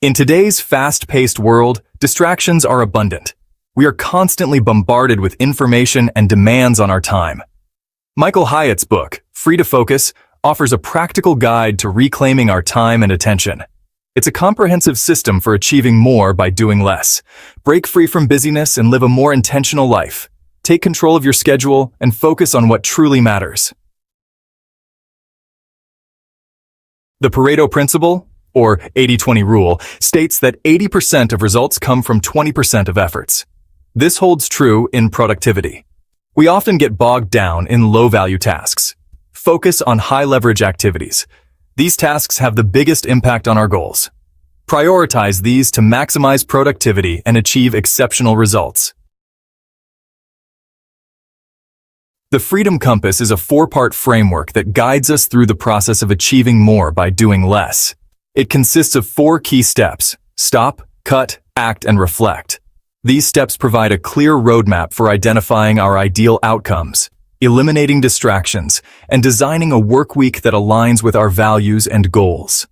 In today's fast-paced world, distractions are abundant. We are constantly bombarded with information and demands on our time. Michael Hyatt's book, Free to Focus, offers a practical guide to reclaiming our time and attention. It's a comprehensive system for achieving more by doing less. Break free from busyness and live a more intentional life. Take control of your schedule and focus on what truly matters. The Pareto principle, or 80-20 rule, states that 80% of results come from 20% of efforts. This holds true in productivity. We often get bogged down in low-value tasks. Focus on high-leverage activities. These tasks have the biggest impact on our goals. Prioritize these to maximize productivity and achieve exceptional results. The Freedom Compass is a 4-part framework that guides us through the process of achieving more by doing less. It consists of 4 key steps: stop, cut, act, and reflect. These steps provide a clear roadmap for identifying our ideal outcomes, eliminating distractions, and designing a work week that aligns with our values and goals.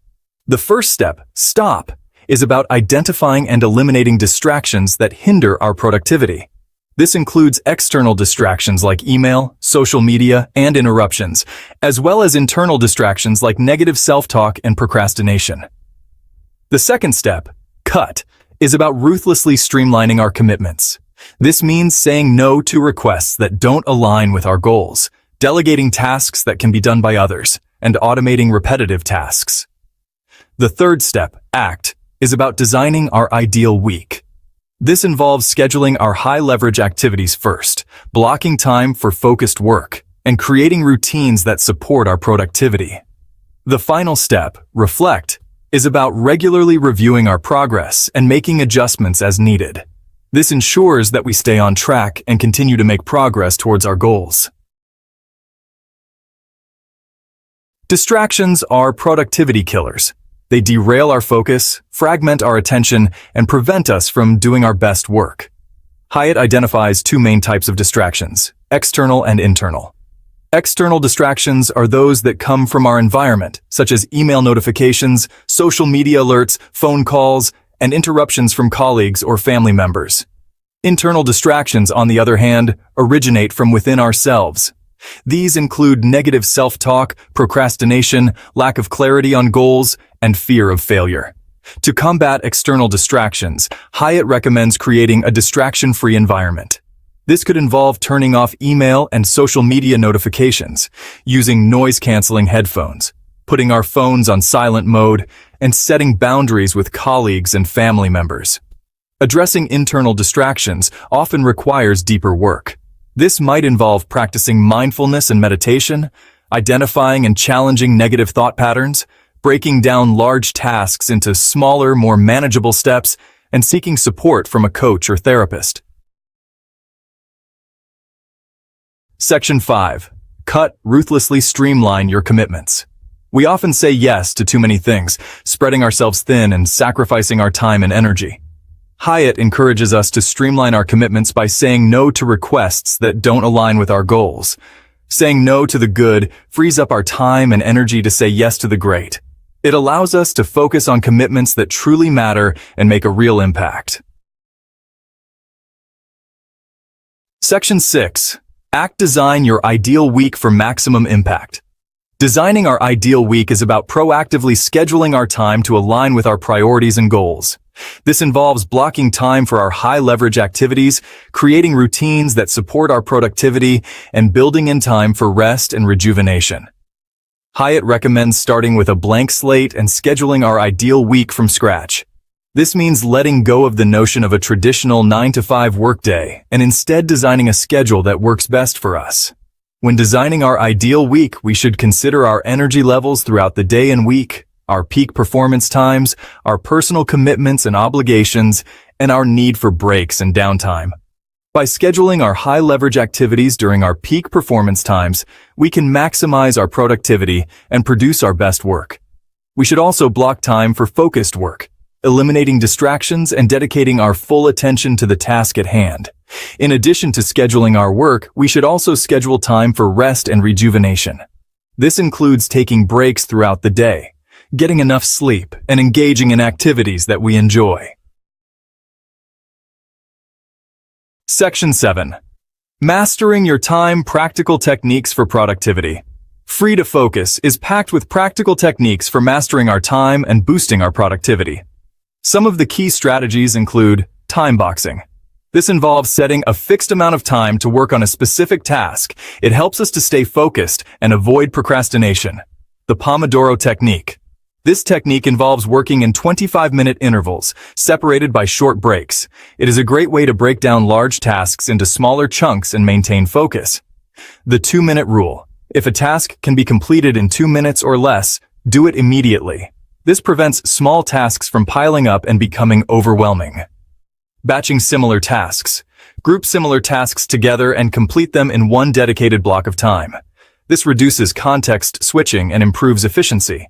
The first step, stop, is about identifying and eliminating distractions that hinder our productivity. This includes external distractions like email, social media, and interruptions, as well as internal distractions like negative self-talk and procrastination. The second step, cut, is about ruthlessly streamlining our commitments. This means saying no to requests that don't align with our goals, delegating tasks that can be done by others, and automating repetitive tasks. The third step, act, is about designing our ideal week. This involves scheduling our high-leverage activities first, blocking time for focused work, and creating routines that support our productivity. The final step, reflect, is about regularly reviewing our progress and making adjustments as needed. This ensures that we stay on track and continue to make progress towards our goals. Distractions are productivity killers. They derail our focus, fragment our attention, and prevent us from doing our best work. Hyatt identifies 2 main types of distractions: external and internal. External distractions are those that come from our environment, such as email notifications, social media alerts, phone calls, and interruptions from colleagues or family members. Internal distractions, on the other hand, originate from within ourselves. These include negative self-talk, procrastination, lack of clarity on goals, and fear of failure. To combat external distractions, Hyatt recommends creating a distraction-free environment. This could involve turning off email and social media notifications, using noise-canceling headphones, putting our phones on silent mode, and setting boundaries with colleagues and family members. Addressing internal distractions often requires deeper work. This might involve practicing mindfulness and meditation, identifying and challenging negative thought patterns, breaking down large tasks into smaller, more manageable steps, and seeking support from a coach or therapist. Section 5. Cut, ruthlessly streamline your commitments. We often say yes to too many things, spreading ourselves thin and sacrificing our time and energy. Hyatt encourages us to streamline our commitments by saying no to requests that don't align with our goals. Saying no to the good frees up our time and energy to say yes to the great. It allows us to focus on commitments that truly matter and make a real impact. Section 6. Design your ideal week for maximum impact. Designing our ideal week is about proactively scheduling our time to align with our priorities and goals. This involves blocking time for our high-leverage activities, creating routines that support our productivity, and building in time for rest and rejuvenation. Hyatt recommends starting with a blank slate and scheduling our ideal week from scratch. This means letting go of the notion of a traditional 9-to-5 workday and instead designing a schedule that works best for us. When designing our ideal week, we should consider our energy levels throughout the day and week, our peak performance times, our personal commitments and obligations, and our need for breaks and downtime. By scheduling our high-leverage activities during our peak performance times, we can maximize our productivity and produce our best work. We should also block time for focused work, eliminating distractions and dedicating our full attention to the task at hand. In addition to scheduling our work, we should also schedule time for rest and rejuvenation. This includes taking breaks throughout the day, getting enough sleep, and engaging in activities that we enjoy. Section 7. Mastering your time: practical techniques for productivity. Free to Focus is packed with practical techniques for mastering our time and boosting our productivity. Some of the key strategies include time boxing. This involves setting a fixed amount of time to work on a specific task. It helps us to stay focused and avoid procrastination. The Pomodoro technique. This technique involves working in 25-minute intervals, separated by short breaks. It is a great way to break down large tasks into smaller chunks and maintain focus. The 2-minute rule. If a task can be completed in 2 minutes or less, do it immediately. This prevents small tasks from piling up and becoming overwhelming. Batching similar tasks. Group similar tasks together and complete them in one dedicated block of time. This reduces context switching and improves efficiency.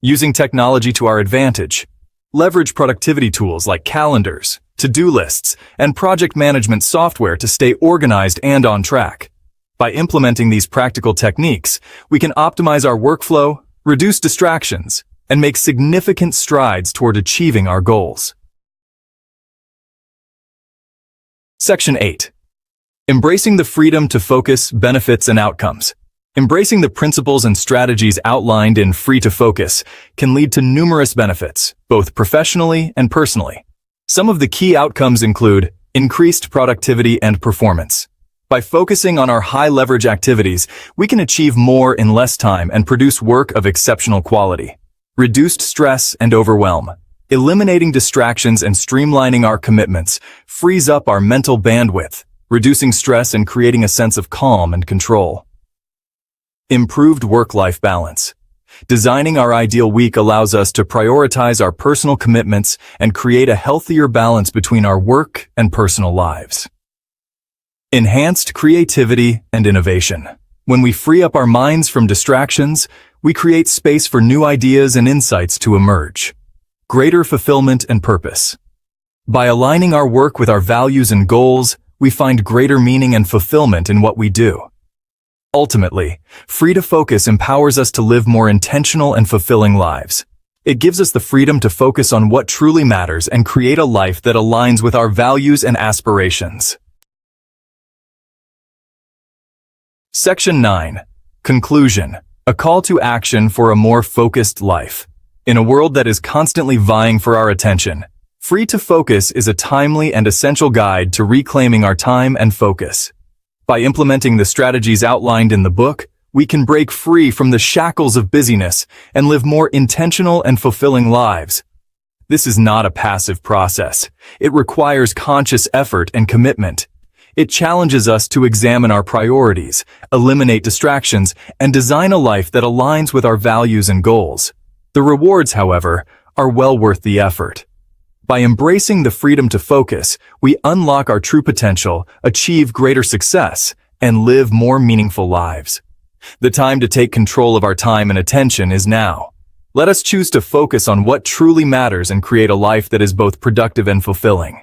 Using technology to our advantage. Leverage productivity tools like calendars, to-do lists, and project management software to stay organized and on track. By implementing these practical techniques, we can optimize our workflow, reduce distractions, and make significant strides toward achieving our goals. Section 8. Embracing the freedom to focus: benefits and outcomes. Embracing the principles and strategies outlined in Free to Focus can lead to numerous benefits, both professionally and personally. Some of the key outcomes include increased productivity and performance. By focusing on our high-leverage activities, we can achieve more in less time and produce work of exceptional quality. Reduced stress and overwhelm. Eliminating distractions and streamlining our commitments frees up our mental bandwidth, reducing stress and creating a sense of calm and control. Improved work-life balance. Designing our ideal week allows us to prioritize our personal commitments and create a healthier balance between our work and personal lives. Enhanced creativity and innovation. When we free up our minds from distractions, we create space for new ideas and insights to emerge. Greater fulfillment and purpose. By aligning our work with our values and goals, we find greater meaning and fulfillment in what we do. Ultimately, Free to Focus empowers us to live more intentional and fulfilling lives. It gives us the freedom to focus on what truly matters and create a life that aligns with our values and aspirations. Section 9. Conclusion. A call to action for a more focused life. In a world that is constantly vying for our attention, Free to Focus is a timely and essential guide to reclaiming our time and focus. By implementing the strategies outlined in the book, we can break free from the shackles of busyness and live more intentional and fulfilling lives. This is not a passive process. It requires conscious effort and commitment. It challenges us to examine our priorities, eliminate distractions, and design a life that aligns with our values and goals. The rewards, however, are well worth the effort. By embracing the freedom to focus, we unlock our true potential, achieve greater success, and live more meaningful lives. The time to take control of our time and attention is now. Let us choose to focus on what truly matters and create a life that is both productive and fulfilling.